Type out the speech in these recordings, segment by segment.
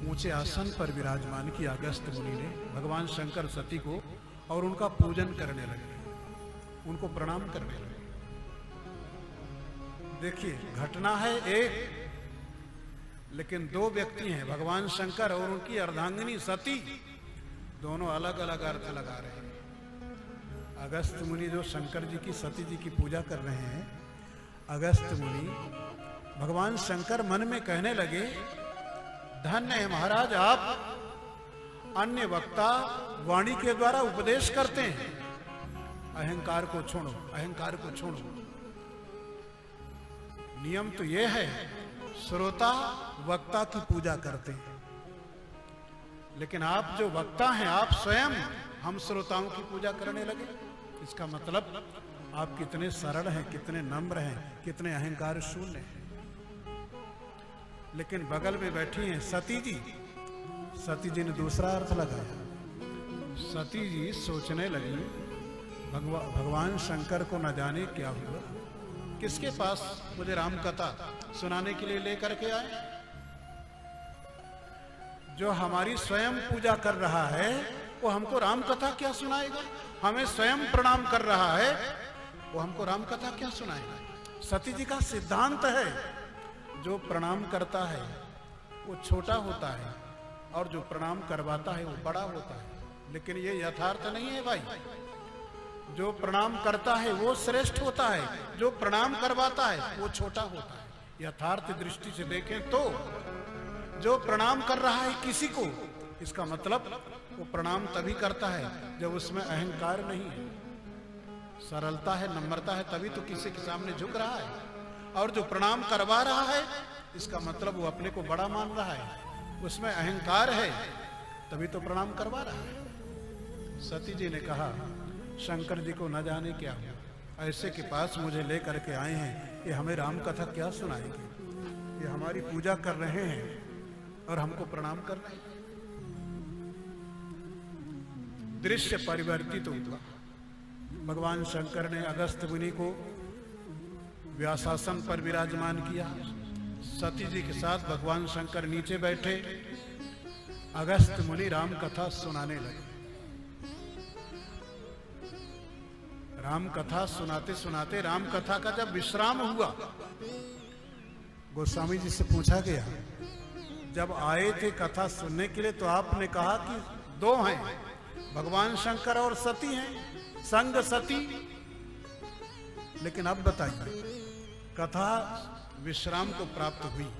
ऊंचे आसन पर विराजमान किया अगस्त्य मुनि ने भगवान शंकर सती को और उनका पूजन करने लगे, उनको प्रणाम करने लगे। देखिए घटना है एक, लेकिन दो व्यक्ति हैं, भगवान शंकर और उनकी अर्धांगिनी सती, दोनों अलग अलग अर्थ लगा रहे हैं। अगस्त्य मुनि जो शंकर जी की सती जी की पूजा कर रहे हैं, अगस्त्य मुनि भगवान शंकर मन में कहने लगे, धन्य है महाराज आप अन्य वक्ता वाणी के द्वारा उपदेश करते हैं, अहंकार को छोड़ो, अहंकार को छोड़ो। नियम तो यह है श्रोता वक्ता की पूजा करते हैं, लेकिन आप जो वक्ता हैं आप स्वयं हम श्रोताओं की पूजा करने लगे। इसका मतलब आप कितने सरल हैं, कितने नम्र हैं, कितने अहंकार शून्य हैं। लेकिन बगल में बैठी हैं सती जी, सती जी ने दूसरा अर्थ लगाया। सती जी सोचने लगी भगवान शंकर को न जाने क्या हुआ, किसके पास मुझे राम कथा सुनाने के लिए लेकर के आए। जो हमारी स्वयं पूजा कर रहा है वो हमको राम कथा क्या सुनाएगा, हमें स्वयं प्रणाम कर रहा है वो हमको राम कथा क्या सुनाएगा। सती जी का सिद्धांत है जो प्रणाम करता है वो छोटा होता है और जो प्रणाम करवाता है वो बड़ा होता है। लेकिन ये यथार्थ नहीं है भाई, जो प्रणाम करता है वो श्रेष्ठ होता है, जो प्रणाम करवाता है वो छोटा होता है। यथार्थ दृष्टि से देखें तो जो प्रणाम कर रहा है किसी को, इसका मतलब वो प्रणाम तभी करता है जब उसमें अहंकार नहीं है, सरलता है, नम्रता है, तभी तो किसी के सामने झुक रहा है। और जो प्रणाम करवा रहा है इसका मतलब वो अपने को बड़ा मान रहा है, उसमें अहंकार है, तभी तो प्रणाम करवा रहा है। सती जी ने कहा शंकर जी को न जाने क्या हुआ, ऐसे के पास मुझे लेकर के आए हैं, ये हमें राम कथा क्या सुनाएंगे, ये हमारी पूजा कर रहे हैं और हमको प्रणाम कर रहे हैं। दृश्य परिवर्तित हुआ। भगवान शंकर ने अगस्त्य मुनि को व्यासासन पर विराजमान किया, सती जी के साथ भगवान शंकर नीचे बैठे, अगस्त्य मुनि राम कथा सुनाने लगे। राम कथा सुनाते सुनाते राम कथा का जब विश्राम हुआ, गोस्वामी जी से पूछा गया, जब आए थे कथा सुनने के लिए तो आपने कहा कि दो हैं, भगवान शंकर और सती हैं, संग सती, लेकिन अब बताइए कथा विश्राम को प्राप्त हुई,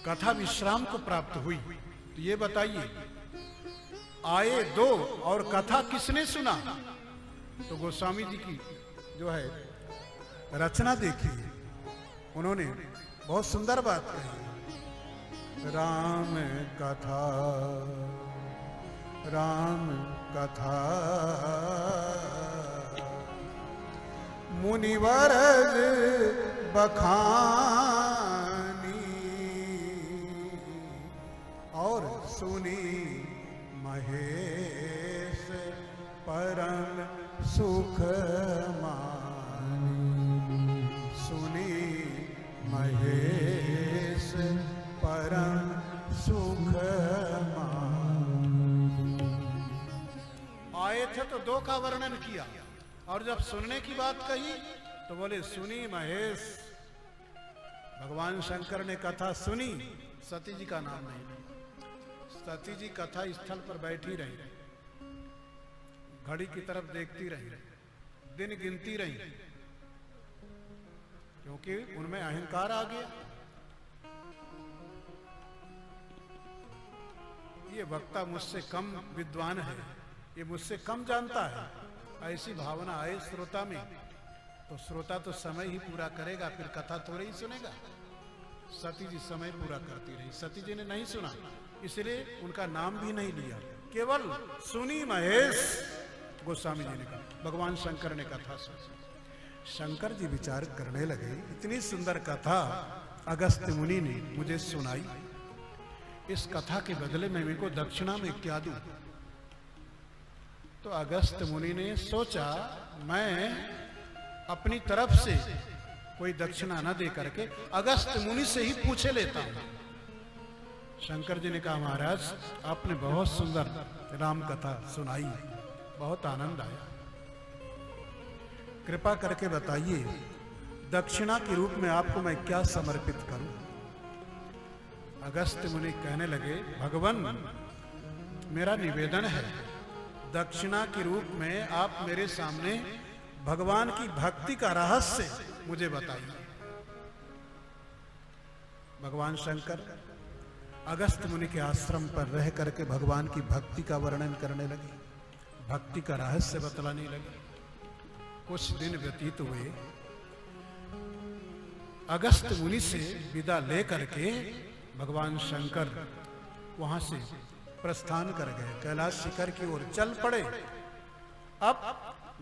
कथा विश्राम को प्राप्त हुई, तो ये बताइए आए दो और कथा किसने सुना। तो गोस्वामी जी की जो है रचना देखिए, उन्होंने बहुत सुंदर बात कही, राम कथा, राम कथा मुनिवर बखानी और सुनी महेश परम सुख मानी, सुनी महेश परम सुख मानी। आए थे तो दो का वर्णन किया और जब सुनने की बात कही तो बोले सुनी महेश, भगवान शंकर ने कथा सुनी, सती जी का नाम नहीं। सती जी कथा स्थल पर बैठी रही, घड़ी की तरफ देखती रही, दिन गिनती रही, क्योंकि उनमें अहंकार आ गया। ये वक्ता मुझसे कम विद्वान है, ये मुझसे कम जानता है, ऐसी भावना आए श्रोता में तो श्रोता तो समय ही पूरा करेगा, फिर कथा थोड़ी ही सुनेगा। सती जी समय पूरा करती रही, सती जी ने नहीं सुना, इसलिए उनका नाम भी नहीं लिया, केवल सुनी महेश। गोस्वामी जी ने कहा, भगवान शंकर ने कथा सुनी। शंकर जी विचार करने लगे, इतनी सुंदर कथा अगस्त्य मुनि ने मुझे सुनाई, इस कथा के बदले में इनको दक्षिणा में क्या दूं। तो अगस्त्य मुनि ने सोचा मैं अपनी तरफ से कोई दक्षिणा न दे करके अगस्त मुनि से ही पूछे लेता हूं। शंकर जी ने कहा, महाराज आपने बहुत सुंदर राम कथा सुनाई, बहुत आनंद आया, कृपा करके बताइए दक्षिणा के रूप में आपको मैं क्या समर्पित करूं। अगस्त मुनि कहने लगे, भगवान मेरा निवेदन है, दक्षिणा के रूप में आप मेरे सामने भगवान की भक्ति का रहस्य मुझे बताइए। भगवान शंकर अगस्त मुनि के आश्रम पर रह करके भगवान की भक्ति का वर्णन करने लगे, भक्ति का रहस्य बतलाने लगे। कुछ दिन व्यतीत हुए, अगस्त मुनि से विदा ले करके भगवान शंकर वहां से प्रस्थान कर गए, कैलाश शिखर की ओर चल पड़े। अब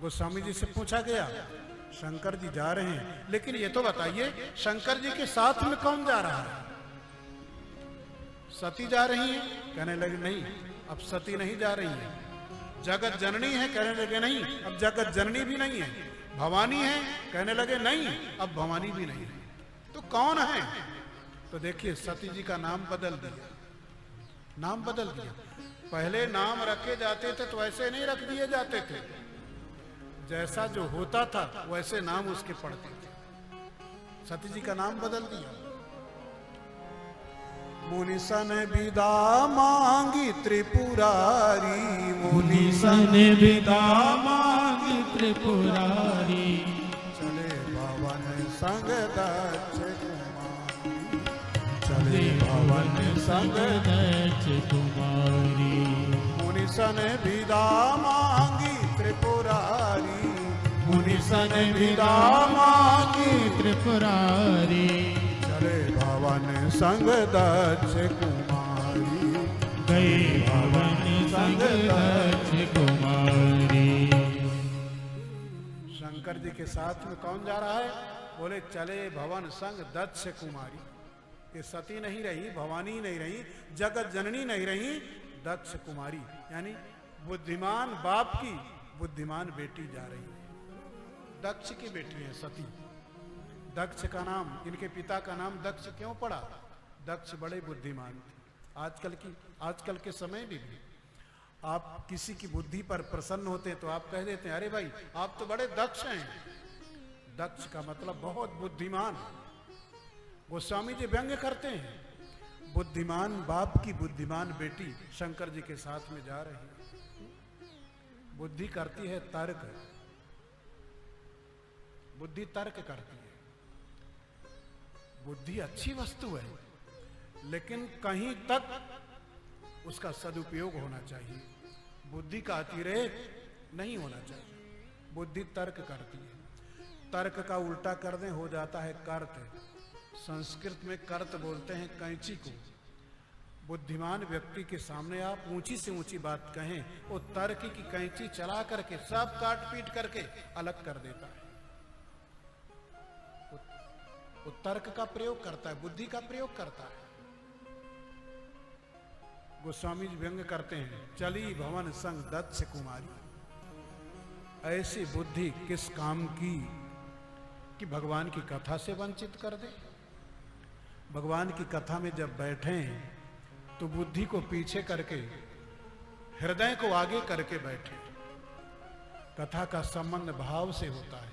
गोस्वामी जी से पूछा गया, शंकर जी जा रहे हैं, लेकिन ये तो बताइए शंकर जी के साथ में कौन जा रहा है? सती जा रही है? कहने लगे नहीं, अब सती नहीं जा रही है। जगत जननी है? कहने लगे नहीं, अब जगत जननी भी नहीं है। भवानी है? कहने लगे नहीं, अब भवानी भी नहीं है। तो कौन है? तो देखिए सती जी का नाम बदल दिया, नाम बदल दिया। पहले नाम रखे जाते थे तो ऐसे नहीं रख दिए जाते थे, जैसा जो होता था वैसे नाम उसके पड़ते थे। सती जी का नाम बदल दिया। मुनिसन विदा मांगी त्रिपुरारी, मुनिसन विदा मांगी त्रिपुरारी, चले भवन संग दक्ष कुमारी, चले भवन संग दक्ष कुमारी। मुनिसन विदा मांगी त्रिपुरारी, मुनिसन विदा मांगी त्रिपुरारी, चले भवन संग दक्ष कुमारी, गए भवन संग दक्ष कुमारी। शंकर जी के साथ में कौन जा रहा है? बोले चले भवन संग दक्ष कुमारी। ये सती नहीं रही, भवानी नहीं रही, जगत जननी नहीं रही, दक्ष कुमारी यानी बुद्धिमान बाप की बुद्धिमान बेटी जा रही है। दक्ष की बेटी है सती। दक्ष का नाम, इनके पिता का नाम दक्ष क्यों पड़ा? दक्ष बड़े बुद्धिमान थे। आजकल के समय में भी आप किसी की बुद्धि पर प्रसन्न होते हैं तो आप कह देते हैं, अरे भाई आप तो बड़े दक्ष हैं। दक्ष का मतलब बहुत बुद्धिमान। गोस्वामी जी व्यंग्य करते हैं, बुद्धिमान बाप की बुद्धिमान बेटी शंकर जी के साथ में जा रही है। बुद्धि करती है तर्क, बुद्धि तर्क करती है। बुद्धि अच्छी वस्तु है, लेकिन कहीं तक उसका सदुपयोग होना चाहिए, बुद्धि का अतिरेक नहीं होना चाहिए। बुद्धि तर्क करती है, तर्क का उल्टा कर दें हो जाता है कर्त। संस्कृत में कर्त बोलते हैं कैंची को। बुद्धिमान व्यक्ति के सामने आप ऊंची से ऊंची बात कहें, वो तर्क की कैंची चला करके सब काट पीट करके अलग कर देता है। वो तर्क का प्रयोग करता है, बुद्धि का प्रयोग करता है। गोस्वामी जी व्यंग्य करते हैं, चली भवन संग दक्ष कुमारी। ऐसी बुद्धि किस काम की कि भगवान की कथा से वंचित कर दे। भगवान की कथा में जब बैठे तो बुद्धि को पीछे करके हृदय को आगे करके बैठे। कथा का संबंध भाव से होता है,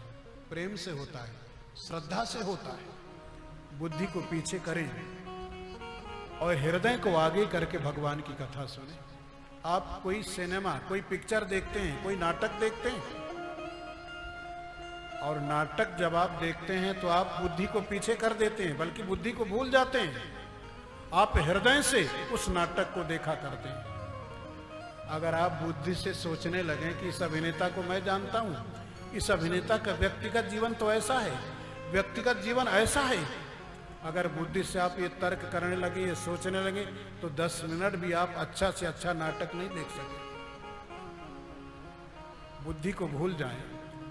प्रेम से होता है, श्रद्धा से होता है। बुद्धि को पीछे करें और हृदय को आगे करके भगवान की कथा सुने। आप कोई सिनेमा, कोई पिक्चर देखते हैं, कोई नाटक देखते हैं, और नाटक जब आप देखते हैं तो आप बुद्धि को पीछे कर देते हैं, बल्कि बुद्धि को भूल जाते हैं। आप हृदय से उस नाटक को देखा करते हैं। अगर आप बुद्धि से सोचने लगें कि इस अभिनेता को मैं जानता हूं, इस अभिनेता का व्यक्तिगत जीवन तो ऐसा है, व्यक्तिगत जीवन ऐसा है, अगर बुद्धि से आप ये तर्क करने लगे, ये सोचने लगे, तो 10 मिनट भी आप अच्छा से अच्छा नाटक नहीं देख सकते। बुद्धि को भूल जाएं,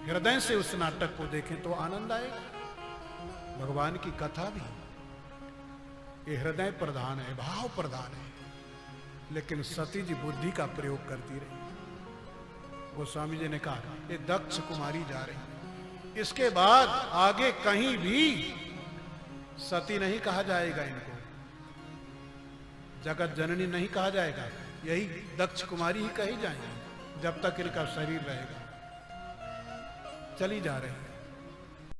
हृदय से उस नाटक को देखें तो आनंद आएगा। भगवान की कथा भी ये हृदय प्रधान है, भाव प्रधान है, लेकिन सती जी बुद्धि का प्रयोग करती रही। गोस्वामी जी ने कहा ये दक्ष कुमारी जा रही, इसके बाद आगे कहीं भी सती नहीं कहा जाएगा, इनको जगत जननी नहीं कहा जाएगा, यही दक्ष कुमारी ही कही जाएंगी जब तक इनका शरीर रहेगा। चली जा रही